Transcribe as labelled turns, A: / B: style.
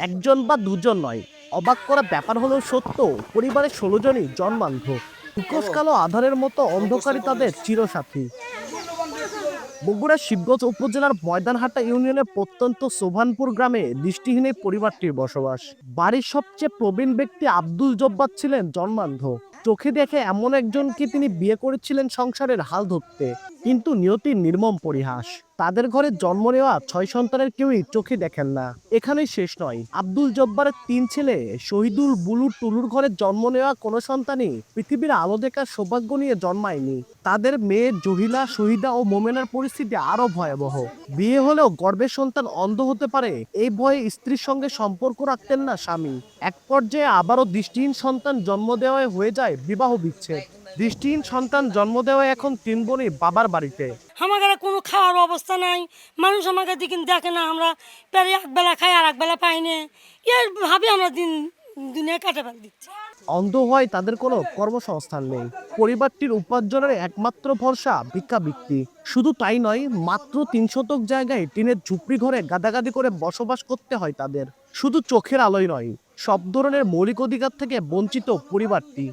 A: একজন বা দুজন নয়, অবাক করা ব্যাপার হলেও সত্য, পরিবারের ১৬ জনই জন্মান্ধ। মুখোশ কালো আধারের মতো অন্ধকারই তাদের চিরসাথী। বগুড়ার শিবগঞ্জ উপজেলার ময়দানহাটা ইউনিয়নের প্রত্যন্ত সোভানপুর গ্রামে দৃষ্টিহীন এই পরিবারটির বসবাস। বাড়ির সবচেয়ে প্রবীণ ব্যক্তি আব্দুল জব্বার ছিলেন জন্মান্ধ। চোখে দেখে এমন একজনকে তিনি বিয়ে করেছিলেন সংসারের হাল ধরতে, কিন্তু নিয়তির নির্মম পরিহাস। তাদের ঘরে জন্ম নেওয়া ৬ সন্তানের কেউই চোখে দেখেন না। এখানেই শেষ নয়, আব্দুল জব্বারের ৩ ছেলে শহীদুল, বুলু, টুলুর ঘরে জন্ম নেওয়া কোনো সন্তানই পৃথিবীর আলো দেখার সৌভাগ্য নিয়ে জন্মায়নি। তাদের মেয়ে জহিলা, শহীদা ও মোমেনার পরিস্থিতি আরো ভয়াবহ। বিয়ে হলেও গর্ভের সন্তান অন্ধ হতে পারে এই ভয়ে স্ত্রীর সঙ্গে সম্পর্ক রাখতেন না স্বামী। এক পর্যায়ে আবারও দৃষ্টিহীন সন্তান জন্ম দেওয়ায় হয়ে যায় বিবাহ বিচ্ছেদ। দৃষ্টিহীন সন্তান জন্ম দেওয়ায় এখন ৩ বোনই বাবার বাড়িতে।
B: আমাদের কোনো খাওয়ার অবস্থা নাই, মানুষ আমাকে দিকে দেখে না, আমরা পেরে একবেলা খাই আর একবেলা পাই না, এর ভাবে আমরা দুনিয়া কাটাবার দিচ্ছি।
A: অন্ধ হয় তাদের কোনো কর্মসংস্থান নেই। পরিবারটির উপার্জনের একমাত্র ভরসা ভিক্ষাবৃত্তি। শুধু তাই নয়, মাত্র ৩ শতক জায়গায় টিনের ঝুপড়ি ঘরে গাদাগাদি করে বসবাস করতে হয় তাদের। শুধু চোখের আলোয় নয়, সব ধরনের মৌলিক অধিকার থেকে বঞ্চিত পরিবারটি।